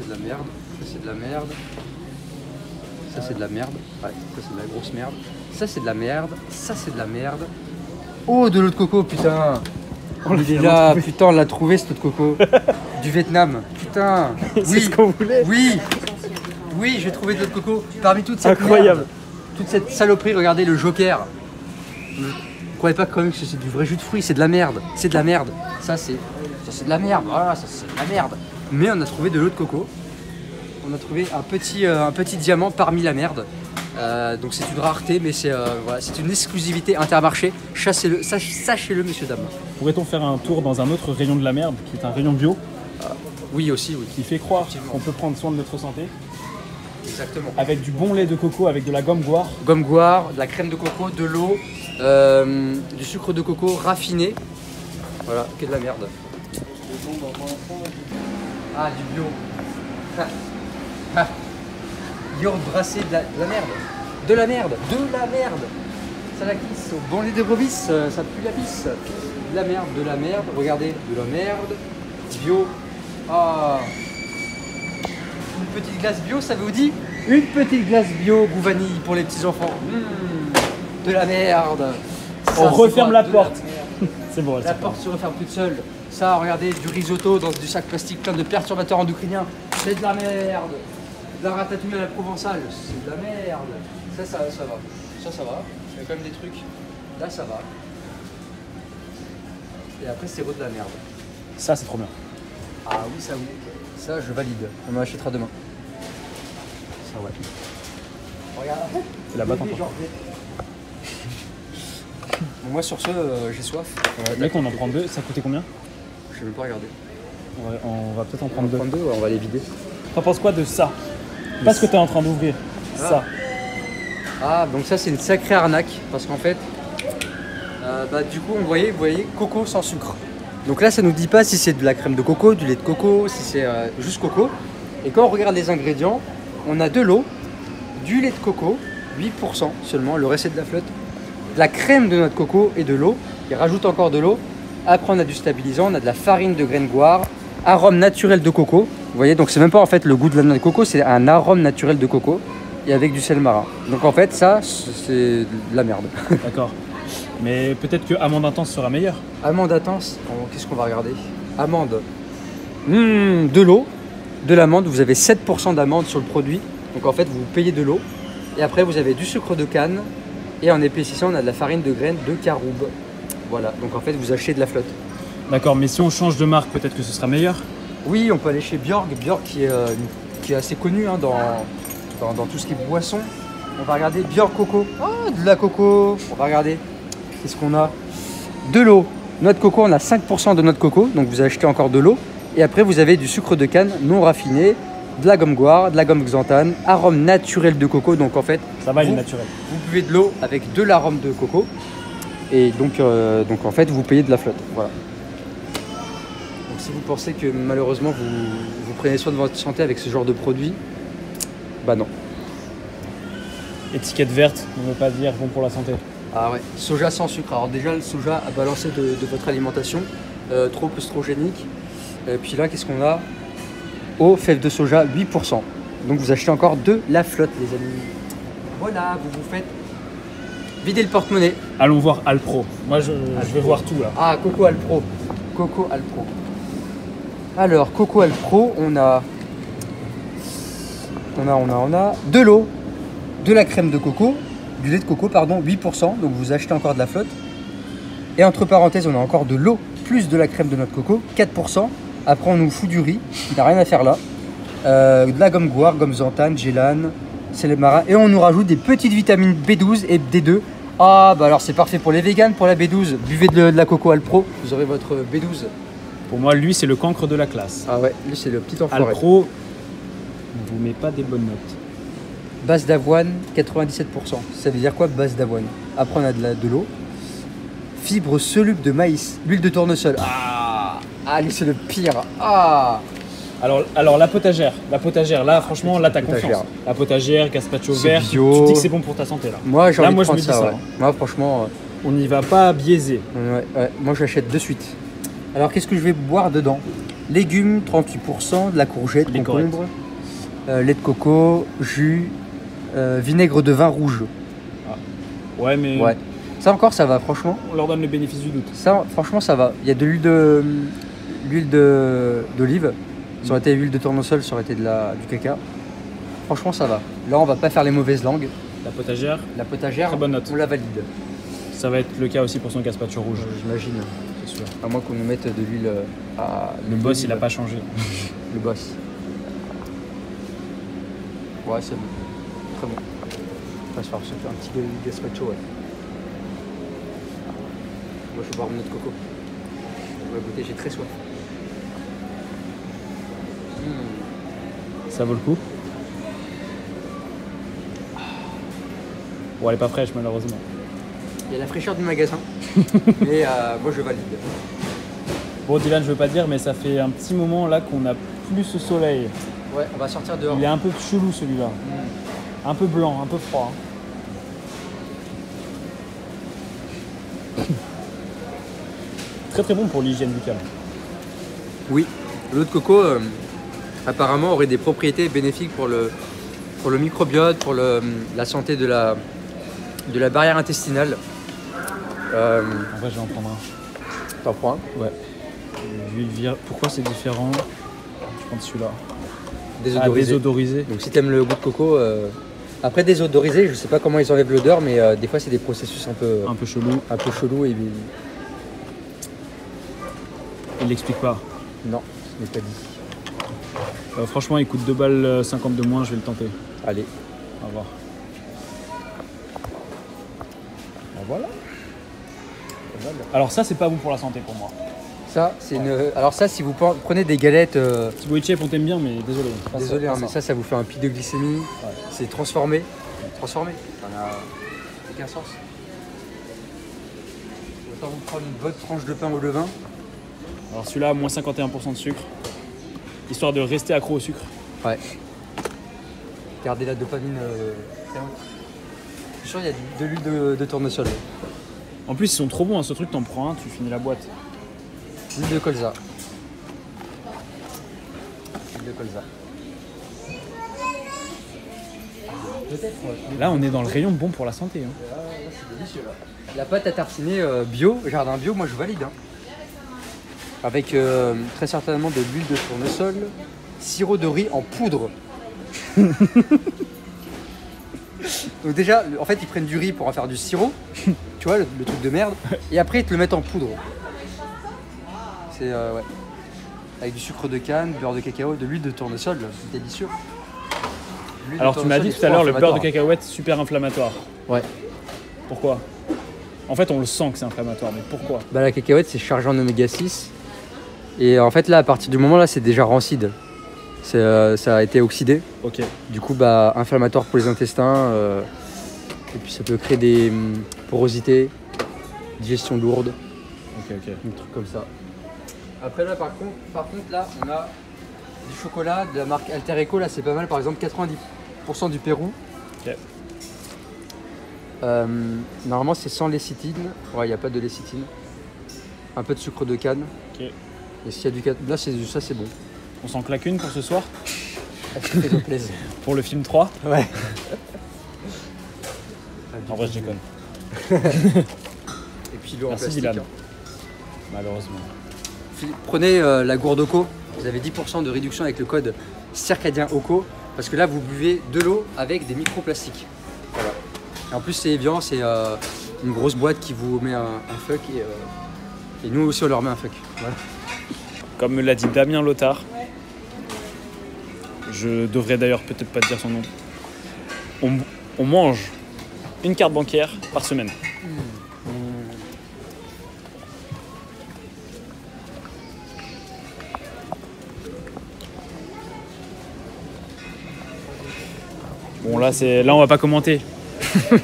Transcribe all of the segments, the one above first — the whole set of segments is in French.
c'est de la merde. Ça c'est de la merde. Ça c'est de la merde. Ouais, ça c'est de la grosse merde. Ça c'est de la merde. Ça c'est de la merde. Oh, de l'eau de coco, putain. Il est là, putain, on l'a trouvé cette eau de coco. Du Vietnam, putain. C'est ce qu'on voulait. Oui. Oui, j'ai trouvé de l'eau de coco. Parmi toute cette Incroyable. merde, toute cette saloperie, regardez le Joker. Vous croyez pas quand même que c'est du vrai jus de fruits, c'est de la merde. C'est de la merde. Ça c'est de la merde. Voilà, ça c'est de la merde. Mais on a trouvé de l'eau de coco. On a trouvé un petit diamant parmi la merde. Donc c'est une rareté, mais c'est voilà, une exclusivité Intermarché. Chassez-le, sachez-le, messieurs, dames. Pourrait-on faire un tour dans un autre rayon de la merde, qui est un rayon bio, Oui, aussi, oui. qui fait croire qu'on peut prendre soin de notre santé, Exactement. avec du bon lait de coco, avec de la gomme goire. Gomme goire, de la crème de coco, de l'eau, du sucre de coco raffiné. Voilà, que de la merde. Ah, du bio. Yaourt brassé, de la merde. De la merde. De la merde. Ça la glisse. Au bon lait de brebis, ça pue la pisse. De la merde. Regardez, de la merde. Bio. Ah. Une petite glace bio, ça vous dit? Une petite glace bio goût vanille pour les petits enfants. De la merde. On referme la porte. merde. C'est bon, La porte se referme toute seule. Ça, regardez, du risotto dans du sac plastique plein de perturbateurs endocriniens. C'est de la merde. De la ratatouille à la provençale. C'est de la merde. Ça va. Ça va. Il y a quand même des trucs. Là, ça va. Et après, c'est de la merde. Ça, c'est trop bien. Ah oui, ça oui. Ça, je valide. On en achètera demain. Ça, ouais. Regarde. C'est la batte Bébé, encore. genre, Bon, moi, sur ce, j'ai soif. Mec, on en prend deux. Ça coûtait combien? Je vais même pas regarder. On va peut-être en On prendre va deux. prendre deux, ouais, on va les vider. T'en penses quoi de ça? Pas ce que t'es en train d'ouvrir. Ça. Ah, donc ça, c'est une sacrée arnaque. Parce qu'en fait, du coup, vous voyez, coco sans sucre. Donc là, ça nous dit pas si c'est de la crème de coco, du lait de coco, si c'est juste coco. Et quand on regarde les ingrédients, on a de l'eau, du lait de coco, 8% seulement, le reste c'est de la flotte, de la crème de noix de coco et de l'eau. Il rajoute encore de l'eau. Après, on a du stabilisant, on a de la farine de graines goire, arôme naturel de coco. Vous voyez, donc c'est même pas en fait le goût de la noix de coco, c'est un arôme naturel de coco et avec du sel marin. Donc en fait, ça, c'est de la merde. D'accord. Mais peut-être que amande intense sera meilleur. Amande intense, qu'est-ce qu'on va regarder? Amande. De l'eau, de l'amande, vous avez 7% d'amande sur le produit. Donc en fait, vous payez de l'eau. Et après, vous avez du sucre de canne. Et en épaississant, on a de la farine de graines de caroube. Voilà, donc en fait, vous achetez de la flotte. D'accord, mais si on change de marque, peut-être que ce sera meilleur. Oui, on peut aller chez Björk. Björk qui est assez connu hein, dans tout ce qui est boisson. On va regarder Björk Coco. Oh, de la coco. On va regarder. Qu'est-ce qu'on a? De l'eau. Noix de coco, on a 5% de noix de coco. Donc vous achetez encore de l'eau. Et après, vous avez du sucre de canne non raffiné, de la gomme goire, de la gomme xanthane, arôme naturel de coco. Donc en fait, Ça va, il est naturel. vous buvez de l'eau avec de l'arôme de coco. Et donc en fait, vous payez de la flotte. Voilà. Donc si vous pensez que malheureusement vous prenez soin de votre santé avec ce genre de produit, bah non. Étiquette verte, on ne veut pas dire bon pour la santé. Ah ouais, soja sans sucre. Alors déjà, le soja à balancer de votre alimentation, trop œstrogénique. Et puis là, qu'est-ce qu'on a? Eau, fèves de soja, 8%. Donc vous achetez encore de la flotte, les amis. Voilà, vous vous faites vider le porte-monnaie. Allons voir Alpro. Moi, je veux voir tout là. Ah, Coco Alpro. Coco Alpro. Alors, Coco Alpro, on a de l'eau, de la crème de coco, du lait de coco, pardon, 8%. Donc vous achetez encore de la flotte. Et entre parenthèses, on a encore de l'eau plus de la crème de noix de coco, 4%. Après, on nous fout du riz, qui n'a rien à faire là. De la gomme goire, gomme xanthane, gélane, sel marin. Et on nous rajoute des petites vitamines B12 et D2. Ah, bah alors c'est parfait pour les véganes, pour la B12. Buvez de la Coco Alpro, vous aurez votre B12. Pour moi, lui, c'est le cancre de la classe. Ah ouais, lui c'est le petit enfoiré. Alpro ne vous met pas des bonnes notes. Base d'avoine, 97%. Ça veut dire quoi, base d'avoine? Après, on a de l'eau. Fibre soluble de maïs, l'huile de tournesol. Ah, lui c'est le pire. Ah. Alors la potagère, là franchement, là t'as confiance. La potagère, gazpacho C'est vert, bio. tu te dis que c'est bon pour ta santé là. Moi j'ai Là, envie moi, de je me prendre dis ça, ouais. hein. Moi franchement, On n'y va pas biaiser. ouais, moi j'achète de suite. Alors qu'est-ce que je vais boire dedans? légumes 38%, de la courgette, Il est concombre, lait de coco, jus, vinaigre de vin rouge. Ouais, mais Ouais. Ça encore, ça va, franchement. on leur donne le bénéfice du doute. Ça, franchement, ça va. Il y a de l'huile d'olive. Ça aurait été l'huile de tournesol, ça aurait été du caca. Franchement, ça va. Là, on va pas faire les mauvaises langues. La potagère, La potagère, très bonne note. on la valide. Ça va être le cas aussi pour son gazpacho rouge, J'imagine. c'est sûr. À moins qu'on nous mette de l'huile à... Le boss, il a pas changé. Le boss. Ouais, c'est bon. Très bon. On va se faire un petit gazpacho, ouais. Moi, je vais boire mon eau de coco. On va goûter, j'ai très soif. Ça vaut le coup. Bon, elle est pas fraîche malheureusement. Il y a la fraîcheur du magasin. Mais moi, je valide. Bon Dylan, je veux pas te dire, mais ça fait un petit moment là qu'on a plus ce soleil. Ouais, on va sortir dehors. Il est un peu chelou celui-là. Un peu blanc, un peu froid. Très très bon pour l'hygiène buccale. Oui, l'eau de coco apparemment aurait des propriétés bénéfiques pour le microbiote, pour la santé de la barrière intestinale. En vrai, je vais en prendre un. T'en prends un? Ouais. Pourquoi c'est différent? Je prends celui-là. Désodorisé. Désodorisé. Donc si t'aimes le goût de coco, après désodorisé, je sais pas comment ils enlèvent l'odeur, mais des fois c'est des processus un peu chelous et Il l'explique pas. non, ce n'est pas dit. Franchement, il coûte 2 balles 50 de moins, je vais le tenter. Allez, On va voir. Ben voilà. Alors ça, c'est pas bon pour la santé pour moi. ça c'est alors ça si vous prenez des galettes, Thibaut Chef, on t'aime bien, mais désolé. Pas désolé, ça, hein, pas mais ça vous fait un pic de glycémie, c'est transformé. Transformé. Ça n'a aucun sens. Autant vous prendre une bonne tranche de pain au levain. Alors celui-là, moins 51% de sucre. Histoire de rester accro au sucre. Ouais. Gardez la dopamine très haute. Je suis sûr il y a de l'huile de tournesol. En plus, ils sont trop bons, hein, ce truc, t'en prends un, tu finis la boîte. L'huile de colza. L'huile de colza. Peut-être. Là, on est dans le rayon bon pour la santé. Hein. C'est délicieux là. La pâte à tartiner bio, jardin bio, moi je valide. Hein. Avec très certainement de l'huile de tournesol, sirop de riz en poudre. Donc déjà, en fait, ils prennent du riz pour en faire du sirop, tu vois, le truc de merde, et après ils te le mettent en poudre. C'est ouais. Avec du sucre de canne, beurre de cacao, de l'huile de tournesol, c'est délicieux. L'huile de Alors tu m'as tournesol dit est tout à l'heure, le beurre de inflammatoire. cacahuète, super inflammatoire. Ouais. Pourquoi? En fait, on le sent que c'est inflammatoire, mais pourquoi? Bah la cacahuète c'est chargé en oméga 6. Et en fait là, à partir du moment là, c'est déjà rancide. Ça a été oxydé. Ok. Du coup, bah, inflammatoire pour les intestins. Et puis ça peut créer des porosités, digestion lourde, Ok. des trucs comme ça. Après là, par contre là, on a du chocolat de la marque Alter Eco. Là, c'est pas mal. Par exemple, 90% du Pérou. Ok. Normalement, c'est sans lécithine. Ouais, il n'y a pas de lécithine. Un peu de sucre de canne. Ok. Et s'il y a du là, ça c'est bon. On s'en claque une pour ce soir? Fais-toi plaisir. Pour le film 3? Ouais. En vrai, je déconne. Et puis l'eau en Merci plastique. Dylan. Hein. Malheureusement. Prenez la gourde Oco, vous avez 10% de réduction avec le code circadien Oco, parce que là vous buvez de l'eau avec des microplastiques. Voilà. Et en plus c'est Evian, c'est une grosse boîte qui vous met un fuck et nous aussi on leur met un fuck. Voilà. Comme me l'a dit Damien Lothar, je devrais d'ailleurs peut-être pas te dire son nom, on mange une carte bancaire par semaine. Bon là on va pas commenter. Vous voulez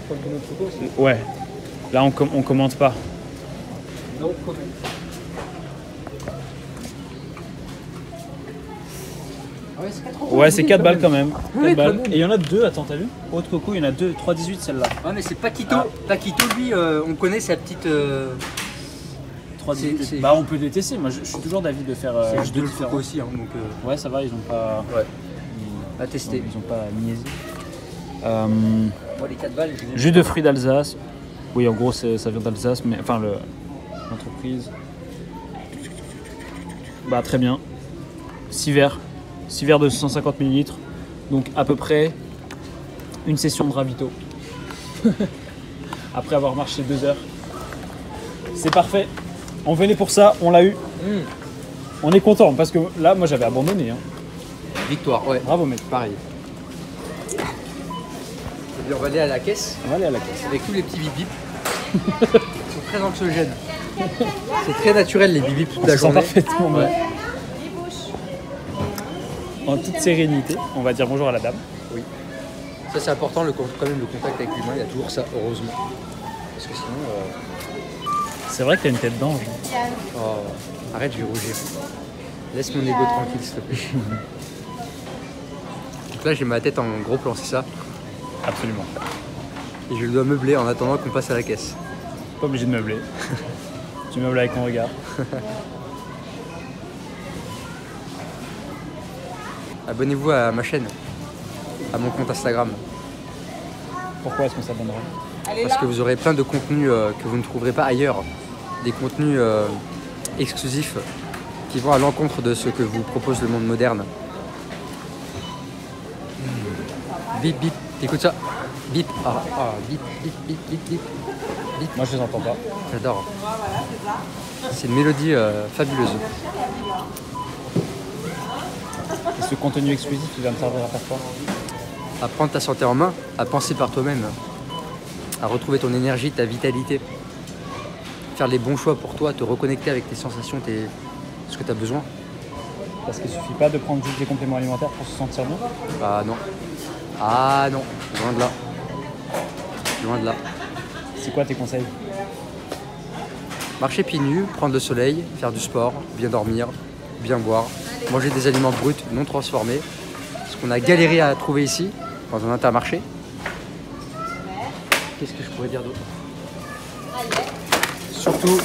prendre une autre photo aussi? Ouais. Là on commente pas. Non, comment? Ouais, c'est 4 balles quand même. 4 Ouais, balles. quand même. Et il y en a deux, attends, t'as vu? Haute coco, il y en a deux, 3,18 celle-là. Ouais mais c'est Paquito. Ah. Paquito lui on connaît sa petite froide. C'est- Bah on peut les tester, moi je suis toujours d'avis de faire C'est juste deux de le différents. coco aussi, hein, donc Ouais ça va, ils ont pas. ouais, Ils, à tester. ils ont pas niaisé. Moi, les 4 balles, je les Jus de fruits d'Alsace. Oui en gros ça vient d'Alsace, mais enfin l'entreprise. Bah très bien. 6 verres. 6 verres de 150 ml. Donc à peu près une session de ravito. Après avoir marché 2 heures. C'est parfait. On venait pour ça, on l'a eu. On est content parce que là, moi j'avais abandonné. Hein. Victoire, ouais. Bravo mec. Pareil. Et puis on va aller à la caisse On va aller à la caisse. avec tous les petits bip bip. Ils sont très anxiogènes. C'est très naturel les bip bip toute On la se sent journée. parfaitement bien. Ouais. En toute sérénité, on va dire bonjour à la dame. Oui. Ça c'est important quand même le contact avec l'humain, il y a toujours ça, heureusement. Parce que sinon, C'est vrai que t'as une tête d'ange. arrête, je vais rougir. Laisse mon ego tranquille s'il te plaît. Donc là j'ai ma tête en gros plan, c'est ça. Absolument. Et je dois meubler en attendant qu'on passe à la caisse. Pas obligé de meubler. Tu meubles avec ton regard. Abonnez-vous à ma chaîne, à mon compte Instagram. Pourquoi est-ce qu'on s'abonnera? Parce que vous aurez plein de contenus que vous ne trouverez pas ailleurs. Des contenus exclusifs qui vont à l'encontre de ce que vous propose le monde moderne. Bip bip, t'écoutes ça? Bip, bip, bip, bip, bip, bip, bip. Moi je les entends pas. J'adore. C'est une mélodie fabuleuse. Et ce contenu exclusif, il va me servir à faire quoi? À prendre ta santé en main, à penser par toi-même, à retrouver ton énergie, ta vitalité, faire les bons choix pour toi, te reconnecter avec tes sensations, ce que tu as besoin. Parce qu'il suffit pas de prendre juste des compléments alimentaires pour se sentir bien. Ah non. Ah non, loin de là. Loin de là. C'est quoi tes conseils? Marcher pieds nus, prendre le soleil, faire du sport, bien dormir, bien boire, manger des aliments bruts non transformés, ce qu'on a galéré à trouver ici, dans un intermarché. Qu'est-ce que je pourrais dire d'autre? Surtout,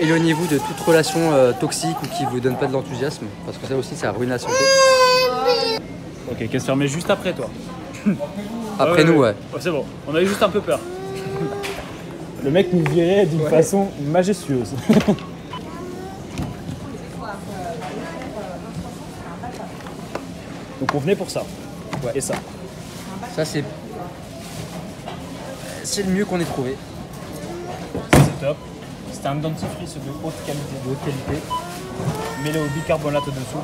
éloignez-vous de toute relation toxique ou qui vous donne pas de l'enthousiasme, parce que ça aussi, ça ruine la santé. Ok, qu'elle se fermait juste après toi. Après nous, ouais. C'est bon, on a eu juste un peu peur. Le mec nous virait d'une façon majestueuse. Donc on venait pour ça. Ouais. Et ça. Ça, c'est le mieux qu'on ait trouvé. C'est top. C'était un dentifrice de haute qualité. Mêlé au bicarbonate au-dessous.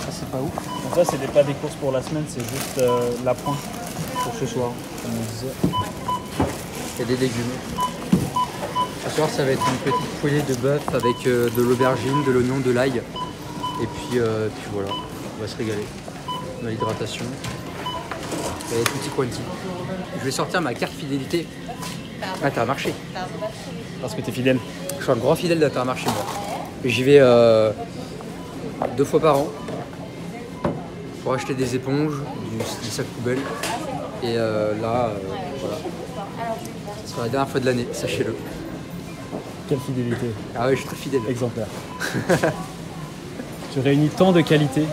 Ça, c'est pas ouf. Donc ça, c'est pas des courses pour la semaine, c'est juste l'appoint pour ce soir, comme on disait. Il y a des légumes. Ce soir, ça va être une petite poêlée de bœuf avec de l'aubergine, de l'oignon, de l'ail. Et puis voilà, on va se régaler. On a l'hydratation. Et tutti quanti. Je vais sortir ma carte fidélité Intermarché. Parce que t'es fidèle. Je suis un grand fidèle d'Intermarché, moi. J'y vais 2 fois par an pour acheter des éponges, des sacs poubelles. Et voilà. Ce sera la dernière fois de l'année, sachez-le. Quelle fidélité. Ah oui, je suis très fidèle. Exemplaire. Tu réunis tant de qualités.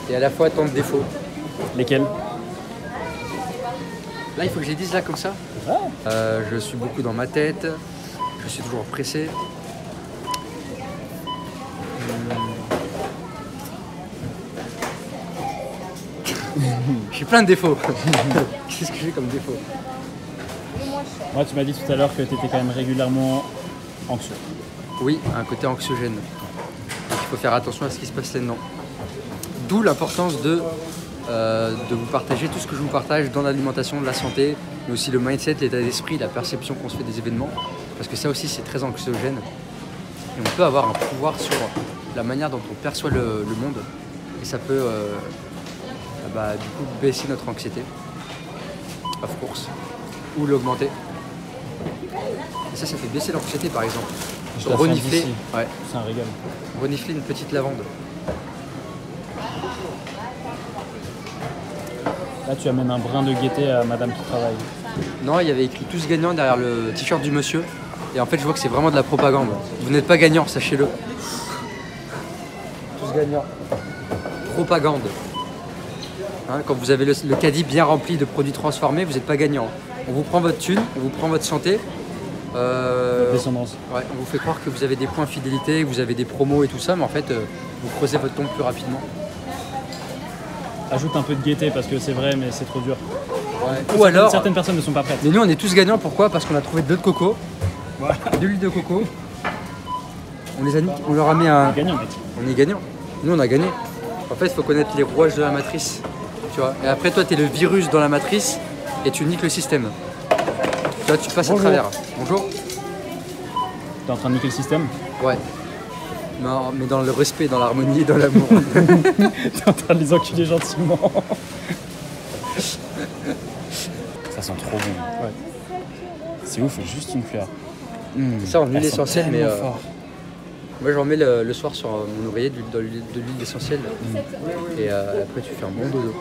Et à la fois tant de défauts. Lesquels? Là, il faut que je les dise là comme ça. Je suis beaucoup dans ma tête. Je suis toujours pressé. J'ai plein de défauts. Qu'est-ce que j'ai comme défaut? Moi, tu m'as dit tout à l'heure que tu étais quand même régulièrement anxieux. Oui, un côté anxiogène. Donc, il faut faire attention à ce qui se passe là-dedans. D'où l'importance de vous partager tout ce que je vous partage dans l'alimentation, la santé, mais aussi le mindset, l'état d'esprit, la perception qu'on se fait des événements. Parce que ça aussi, c'est très anxiogène. Et on peut avoir un pouvoir sur la manière dont on perçoit le monde. Et ça peut du coup baisser notre anxiété, of course, ou l'augmenter. Et ça fait baisser l'anxiété par exemple. Je la sens Renifler, d'ici. ouais, C'est un régal. renifler une petite lavande. Là, tu amènes un brin de gaieté à madame qui travaille. Non, il y avait écrit tous gagnants derrière le t-shirt du monsieur. Et en fait, je vois que c'est vraiment de la propagande. Vous n'êtes pas gagnants, sachez-le. Tous gagnants. Propagande. Hein, quand vous avez le caddie bien rempli de produits transformés, vous n'êtes pas gagnant. On vous prend votre thune, on vous prend votre santé. Descendance. Ouais, on vous fait croire que vous avez des points fidélité, que vous avez des promos et tout ça, mais en fait, vous creusez votre tombe plus rapidement. Ajoute un peu de gaieté parce que c'est vrai, mais c'est trop dur. Ouais. Ou alors, certaines personnes ne sont pas prêtes. mais nous on est tous gagnants, pourquoi? Parce qu'on a trouvé de l'eau de coco, Voilà. de l'huile de coco. On leur a mis un. Gagnant, mec. On est gagnant. Nous on a gagné. En fait, il faut connaître les rouages de la matrice. Tu vois. Et après, toi, tu es le virus dans la matrice et tu niques le système. Toi, tu passes Bonjour. à travers. Bonjour. T'es en train de niquer le système. Ouais. Non, mais dans le respect, dans l'harmonie et dans l'amour. T'es en train de les enculer gentiment. Ça sent trop bon. Ouais. C'est ouf, juste une fleur. Ça en huile Elle sent essentielle, mais tellement fort. moi j'en mets le soir sur mon oreiller de l'huile essentielle. Et après, tu fais un bon dodo.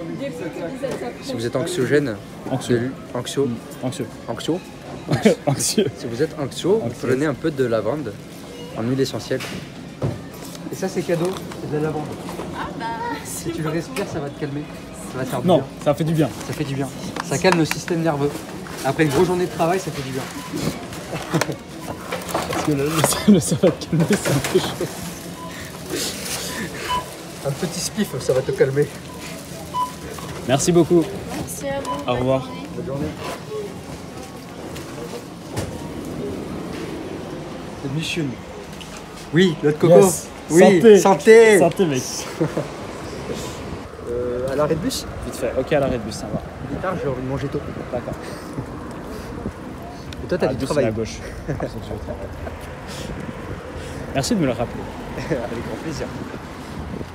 Si vous êtes anxiogène, Anxieux. anxio, Anxieux. anxio. Anxieux. Si vous êtes anxio, vous prenez un peu de lavande en huile essentielle. Et ça, c'est cadeau, c'est de la lavande. Si tu le respires, ça va te calmer. Ça va te faire du Non, bien. ça fait du bien. Ça fait du bien. Ça calme le système nerveux. Après une grosse journée de travail, ça fait du bien. Parce que ça va te calmer, c'est un peu chaud. Un petit spiff, ça va te calmer. Merci beaucoup. Merci à vous. Au revoir. Bonne journée. C'est Mission. Oui, l'eau de coco. Yes. Oui, Santé. santé. Santé, mec. À l'arrêt de bus, Vite fait. Ok, à l'arrêt de bus, ça va. plus tard, j'ai envie de manger tôt. D'accord. Et toi, t'as Ah, du bus, c'est travail. à gauche. C'est ça que je vais faire. Merci de me le rappeler. Avec grand plaisir.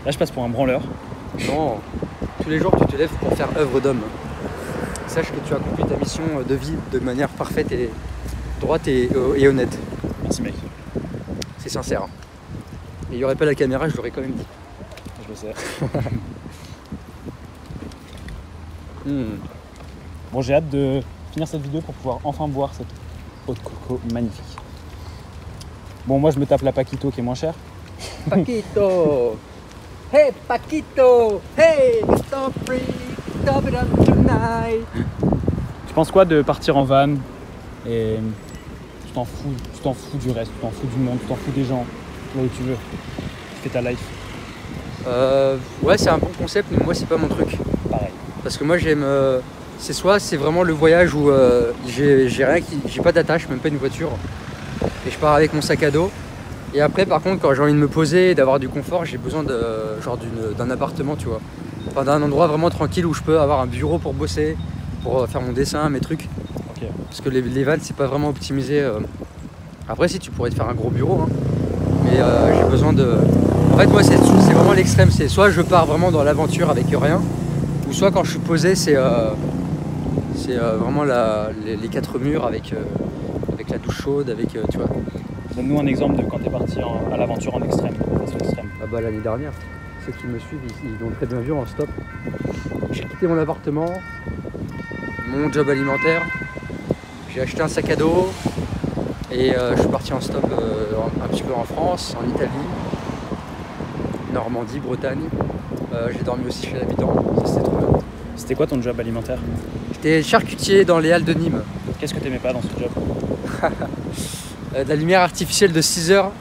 Là, je passe pour un branleur. Non, tous les jours tu te lèves pour faire œuvre d'homme. Sache que tu as accompli ta mission de vie de manière parfaite et droite et honnête. Merci, mec. C'est sincère. Et il n'y aurait pas la caméra, je l'aurais quand même dit. Je le sais. Bon, j'ai hâte de finir cette vidéo pour pouvoir enfin boire cette eau de coco magnifique. Bon, moi, je me tape la Paquito qui est moins chère. Paquito! Hey Paquito! Hey Mr. Free! Top it up tonight! Tu penses quoi de partir en van et tu t'en fous du reste, tu t'en fous du monde, tu t'en fous des gens, là où tu veux. Tu fais ta life. Ouais, c'est un bon concept, mais moi c'est pas mon truc. Pareil. Parce que moi j'aime. C'est vraiment le voyage où j'ai rien j'ai pas d'attache, même pas une voiture. Et je pars avec mon sac à dos. Et après, par contre, quand j'ai envie de me poser et d'avoir du confort, j'ai besoin d'un appartement, tu vois. Enfin, d'un endroit vraiment tranquille où je peux avoir un bureau pour bosser, pour faire mon dessin, mes trucs. Ok. Parce que les vannes, c'est pas vraiment optimisé. Après, si tu pourrais te faire un gros bureau, hein. Mais j'ai besoin de. En fait, moi, c'est vraiment l'extrême. C'est soit je pars vraiment dans l'aventure avec rien, ou soit quand je suis posé, c'est vraiment les quatre murs avec la douche chaude, avec tu vois. Donne-nous un exemple de quand t'es parti à l'aventure en extrême, façon extrême. Ah bah l'année dernière, ceux qui me suivent, ils l'ont très bien vu en stop. J'ai quitté mon appartement, mon job alimentaire, j'ai acheté un sac à dos et je suis parti en stop un petit peu en France, en Italie, Normandie, Bretagne. J'ai dormi aussi chez l'habitant, ça c'était trop bien. C'était quoi ton job alimentaire? J'étais charcutier dans les Halles de Nîmes. Qu'est-ce que t'aimais pas dans ce job? De la lumière artificielle de 6 heures.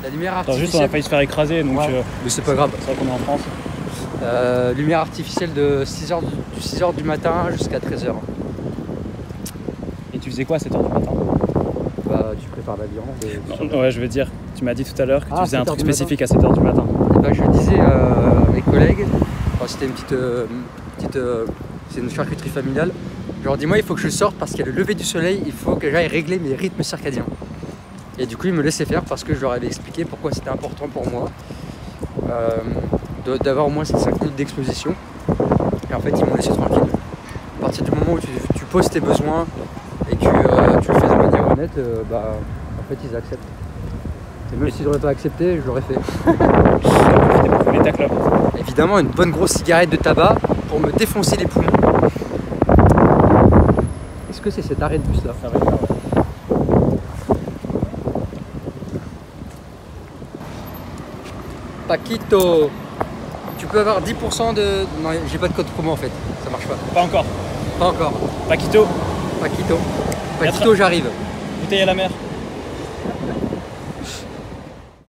La lumière Attends, artificielle. juste on a failli se faire écraser, donc Ouais, mais c'est pas grave. c'est vrai qu'on est en France. Lumière artificielle de 6h du matin jusqu'à 13h. Et tu faisais quoi à 7h du matin? Bah, tu prépares la viande. Ouais, je veux dire, tu m'as dit tout à l'heure que tu Ah, faisais un 7 truc heures du spécifique à 7h du matin. Bah, je disais à mes collègues, c'était une petite c'est une charcuterie familiale. Je leur dis, moi, il faut que je sorte parce qu'il y a le lever du soleil, il faut que j'aille régler mes rythmes circadiens. Et du coup, ils me laissaient faire parce que je leur avais expliqué pourquoi c'était important pour moi d'avoir au moins ces 5 minutes d'exposition. Et en fait, ils m'ont laissé tranquille. À partir du moment où tu poses tes besoins et que tu le fais de manière honnête, bah, en fait, ils acceptent. Et même si j'aurais pas accepté, je l'aurais fait. Profiter pour fumer ta clope. Évidemment, une bonne grosse cigarette de tabac pour me défoncer les poumons. Est-ce que c'est cet arrêt de bus là? Ça va être là, ouais. Paquito, tu peux avoir 10% de... Non, j'ai pas de code promo en fait, ça marche pas. Pas encore. Pas encore. Paquito, Paquito. Paquito, j'arrive. bouteille à la mer.